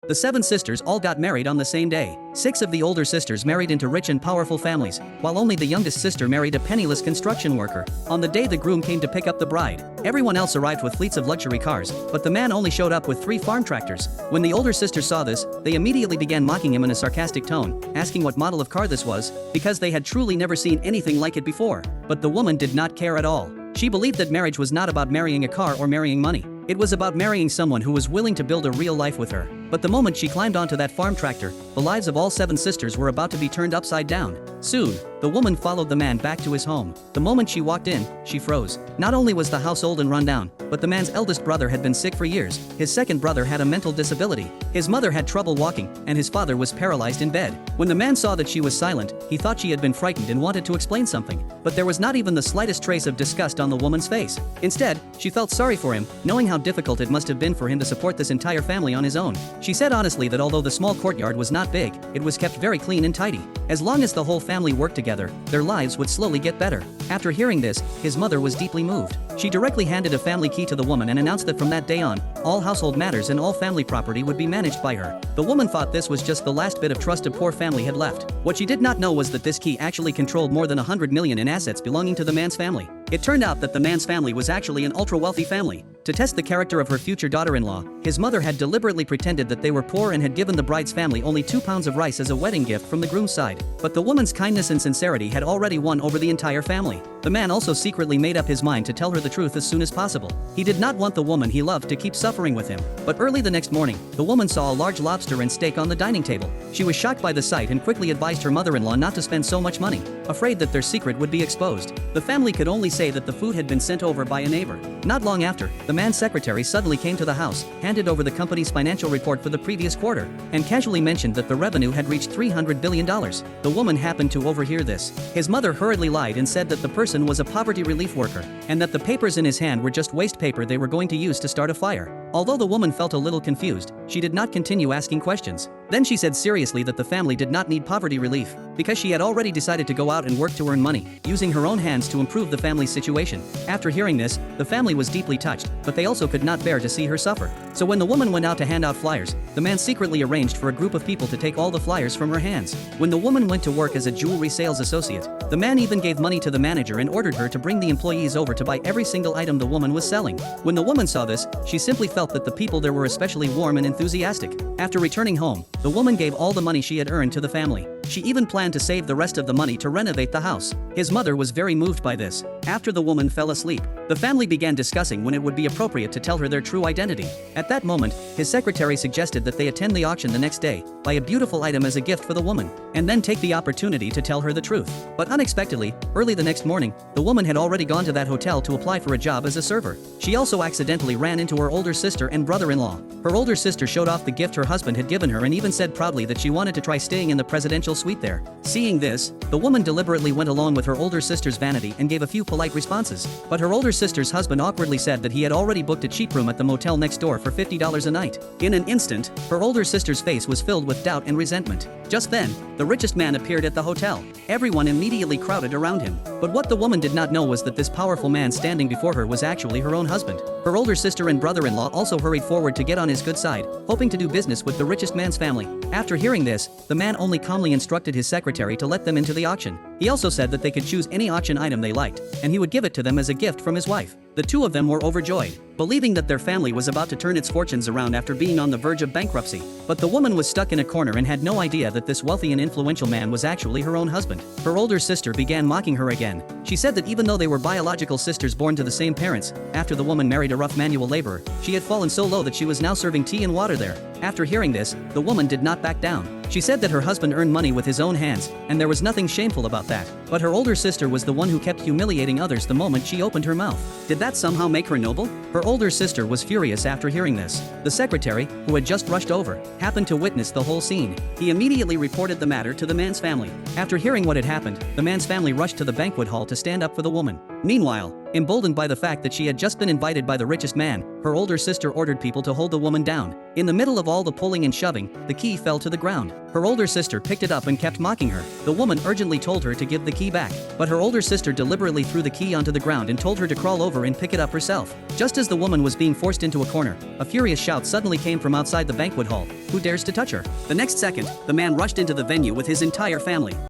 The 7 sisters all got married on the same day. 6 of the older sisters married into rich and powerful families, while only the youngest sister married a penniless construction worker. On the day the groom came to pick up the bride, everyone else arrived with fleets of luxury cars, but the man only showed up with 3 farm tractors. When the older sisters saw this, they immediately began mocking him in a sarcastic tone, asking what model of car this was, because they had truly never seen anything like it before. But the woman did not care at all. She believed that marriage was not about marrying a car or marrying money. It was about marrying someone who was willing to build a real life with her. But the moment she climbed onto that farm tractor, the lives of all 7 sisters were about to be turned upside down. Soon, the woman followed the man back to his home. The moment she walked in, she froze. Not only was the house old and run down, but the man's eldest brother had been sick for years, his second brother had a mental disability, his mother had trouble walking, and his father was paralyzed in bed. When the man saw that she was silent, he thought she had been frightened and wanted to explain something. But there was not even the slightest trace of disgust on the woman's face. Instead, she felt sorry for him, knowing how difficult it must have been for him to support this entire family on his own. She said honestly that although the small courtyard was not big, it was kept very clean and tidy. As long as the whole family worked together, their lives would slowly get better. After hearing this, his mother was deeply moved. She directly handed a family key to the woman and announced that from that day on, all household matters and all family property would be managed by her. The woman thought this was just the last bit of trust a poor family had left. What she did not know was that this key actually controlled more than 100 million in assets belonging to the man's family. It turned out that the man's family was actually an ultra-wealthy family. To test the character of her future daughter-in-law, his mother had deliberately pretended that they were poor and had given the bride's family only 2 pounds of rice as a wedding gift from the groom's side. But the woman's kindness and sincerity had already won over the entire family. The man also secretly made up his mind to tell her the truth as soon as possible. He did not want the woman he loved to keep suffering with him. But early the next morning, the woman saw a large lobster and steak on the dining table. She was shocked by the sight and quickly advised her mother-in-law not to spend so much money, afraid that their secret would be exposed. The family could only say that the food had been sent over by a neighbor. Not long after, the man's secretary suddenly came to the house, handed over the company's financial report for the previous quarter, and casually mentioned that the revenue had reached $300 billion. The woman happened to overhear this. His mother hurriedly lied and said that the person was a poverty relief worker, and that the papers in his hand were just waste paper they were going to use to start a fire. Although the woman felt a little confused, she did not continue asking questions. Then she said seriously that the family did not need poverty relief, because she had already decided to go out and work to earn money, using her own hands to improve the family's situation. After hearing this, the family was deeply touched, but they also could not bear to see her suffer. So when the woman went out to hand out flyers, the man secretly arranged for a group of people to take all the flyers from her hands. When the woman went to work as a jewelry sales associate, the man even gave money to the manager and ordered her to bring the employees over to buy every single item the woman was selling. When the woman saw this, she simply felt that the people there were especially warm and enthusiastic. After returning home, the woman gave all the money she had earned to the family. She even planned to save the rest of the money to renovate the house. His mother was very moved by this. After the woman fell asleep, the family began discussing when it would be appropriate to tell her their true identity. At that moment, his secretary suggested that they attend the auction the next day, buy a beautiful item as a gift for the woman, and then take the opportunity to tell her the truth. But unexpectedly, early the next morning, the woman had already gone to that hotel to apply for a job as a server. She also accidentally ran into her older sister and brother-in-law. Her older sister showed off the gift her husband had given her and even said proudly that she wanted to try staying in the presidential suite there. Seeing this, the woman deliberately went along with her older sister's vanity and gave a few polite responses. But her older sister's husband awkwardly said that he had already booked a cheap room at the motel next door for $50 a night. In an instant, her older sister's face was filled with doubt and resentment. Just then, the richest man appeared at the hotel. Everyone immediately crowded around him. But what the woman did not know was that this powerful man standing before her was actually her own husband. Her older sister and brother-in-law also hurried forward to get on his good side, hoping to do business with the richest man's family. After hearing this, the man only calmly instructed his secretary to let them into the auction. He also said that they could choose any auction item they liked, and he would give it to them as a gift from his wife. The two of them were overjoyed, believing that their family was about to turn its fortunes around after being on the verge of bankruptcy. But the woman was stuck in a corner and had no idea that this wealthy and influential man was actually her own husband. Her older sister began mocking her again. She said that even though they were biological sisters born to the same parents, after the woman married a rough manual laborer, she had fallen so low that she was now serving tea and water there. After hearing this, the woman did not back down. She said that her husband earned money with his own hands, and there was nothing shameful about that. But her older sister was the one who kept humiliating others the moment she opened her mouth. Did that somehow make her noble? Her older sister was furious after hearing this. The secretary, who had just rushed over, happened to witness the whole scene. He immediately reported the matter to the man's family. After hearing what had happened, the man's family rushed to the banquet hall to stand up for the woman. Meanwhile, emboldened by the fact that she had just been invited by the richest man, her older sister ordered people to hold the woman down. In the middle of all the pulling and shoving, the key fell to the ground. Her older sister picked it up and kept mocking her. The woman urgently told her to give the key back, but her older sister deliberately threw the key onto the ground and told her to crawl over and pick it up herself. Just as the woman was being forced into a corner, a furious shout suddenly came from outside the banquet hall. Who dares to touch her? The next second, the man rushed into the venue with his entire family.